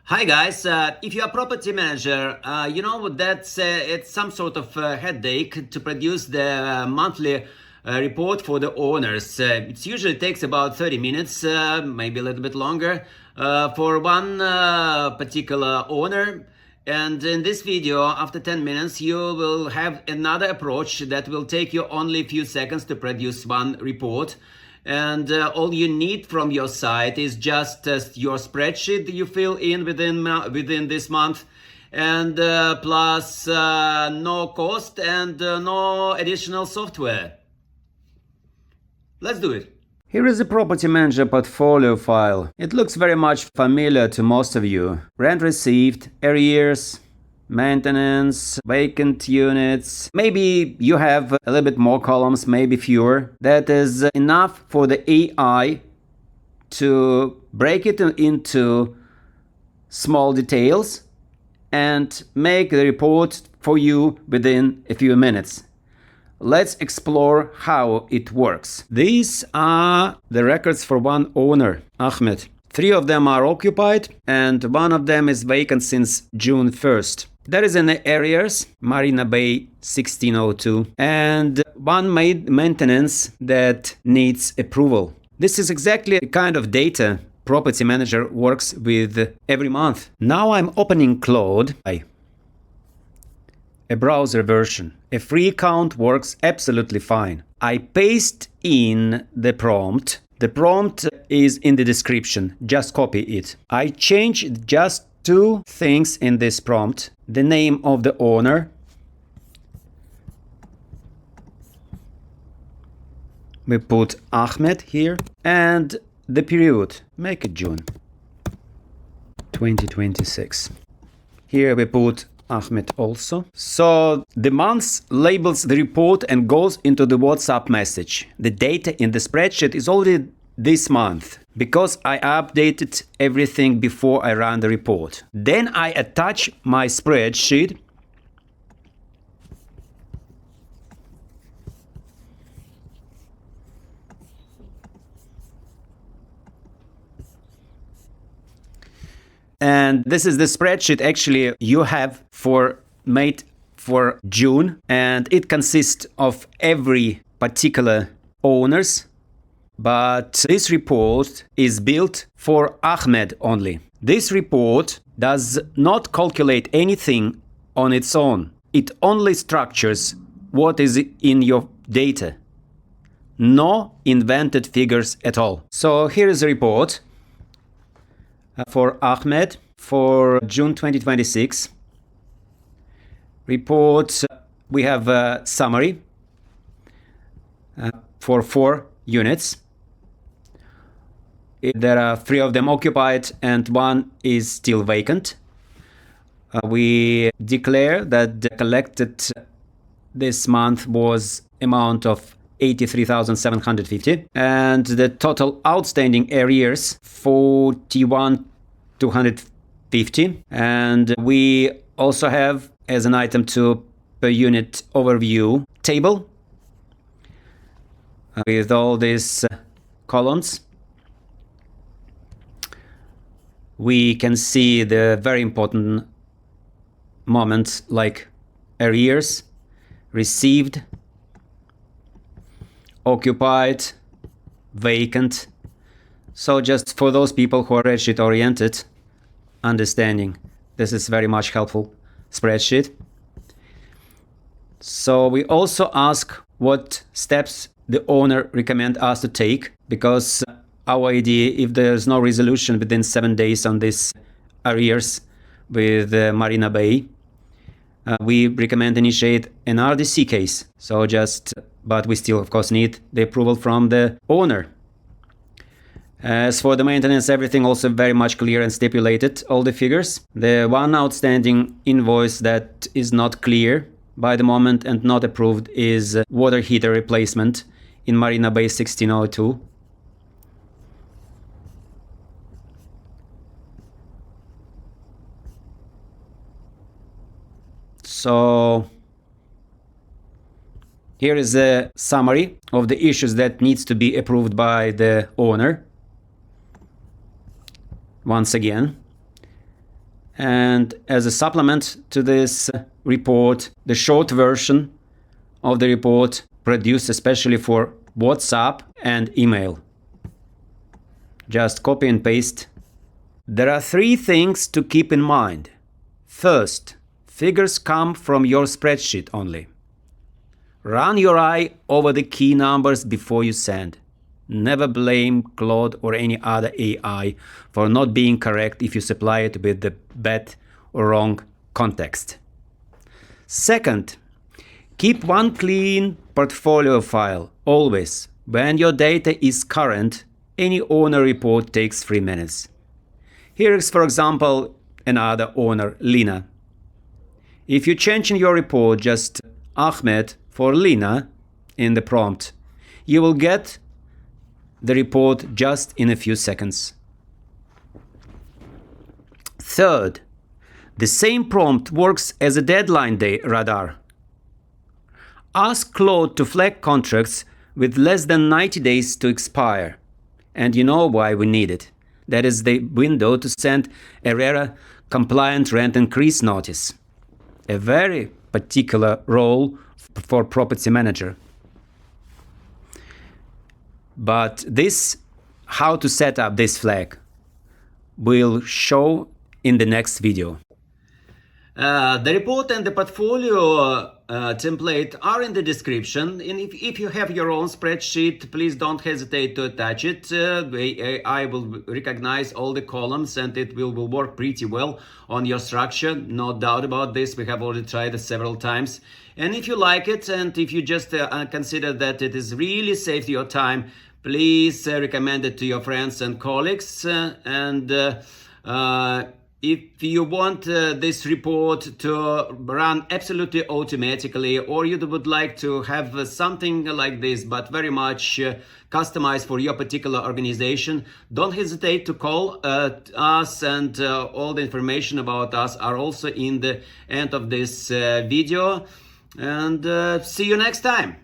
Hi guys, if you're a property manager, you know that's it's some sort of headache to produce the monthly report for the owners. It usually takes about 30 minutes, maybe a little bit longer, for one particular owner. And in this video, after 10 minutes, you will have another approach that will take you only a few seconds to produce one report. And all you need from your site is just your spreadsheet that you fill in within this month, and plus no cost and no additional software. Let's do it. Here is the property manager portfolio file. It looks very much familiar to most of you. Rent received, arrears, maintenance, vacant units. Maybe you have a little bit more columns, maybe fewer. That is enough for the AI to break it into small details and make the report for you within a few minutes. Let's explore how it works. These are the records for one owner, Ahmed. 3 of them are occupied and 1 of them is vacant since June 1st. There is an arrears, Marina Bay 1602, and 1 maintenance that needs approval. This is exactly the kind of data property manager works with every month. Now I'm opening Claude, a browser version. A free account works absolutely fine. I paste in the prompt. The prompt is in the description, just copy it. I change just 2 things in this prompt. The name of the owner. We put Ahmed here. And the period. Make it June 2026. Here we put Ahmed also. So the month labels the report and goes into the WhatsApp message. The data in the spreadsheet is already this month because I updated everything before I run the report. Then I attach my spreadsheet and this is the spreadsheet actually you have made for June, and it consists of every particular owners. But this report is built for Ahmed only. This report does not calculate anything on its own. It only structures what is in your data. No invented figures at all. So here is a report for Ahmed for June 2026. Report, we have a summary for 4 units. There are 3 of them occupied and 1 is still vacant. We declare that the collected this month was amount of 83,750 and the total outstanding arrears 41,250, and we also have as an item 2 per unit overview table with all these columns. We can see the very important moments like arrears, received, occupied, vacant. So just for those people who are spreadsheet oriented, understanding this is very much helpful spreadsheet. So we also ask what steps the owner recommend us to take, because our idea, if there's no resolution within 7 days on this arrears with Marina Bay, we recommend initiate an RDC case. So but we still of course need the approval from the owner. As for the maintenance, everything also very much clear and stipulated, all the figures. The 1 outstanding invoice that is not clear by the moment and not approved is water heater replacement in Marina Bay 1602. So here is a summary of the issues that needs to be approved by the owner. Once again, And as a supplement to this report, the short version of the report produced especially for WhatsApp and email. Just copy and paste. There are 3 things to keep in mind. First, figures come from your spreadsheet only. Run your eye over the key numbers before you send. Never blame Claude or any other AI for not being correct if you supply it with the bad or wrong context. Second, keep one clean portfolio file always. When your data is current, any owner report takes 3 minutes. Here is, for example, another owner, Lina. If you change in your report just Ahmed for Lina in the prompt, you will get the report just in a few seconds. Third, the same prompt works as a deadline day radar. Ask Claude to flag contracts with less than 90 days to expire. And you know why we need it. That is the window to send ARERA compliant rent increase notice. A very particular role for property manager. But this, how to set up this flag, will show in the next video. The report and the portfolio template are in the description. And if you have your own spreadsheet, please don't hesitate to attach it. The AI will recognize all the columns and it will work pretty well on your structure. No doubt about this. We have already tried it several times. And if you like it and if you just consider that it is really saved your time, please recommend it to your friends and colleagues. If you want this report to run absolutely automatically, or you would like to have something like this, but very much customized for your particular organization, don't hesitate to call us, and all the information about us are also in the end of this video. And see you next time.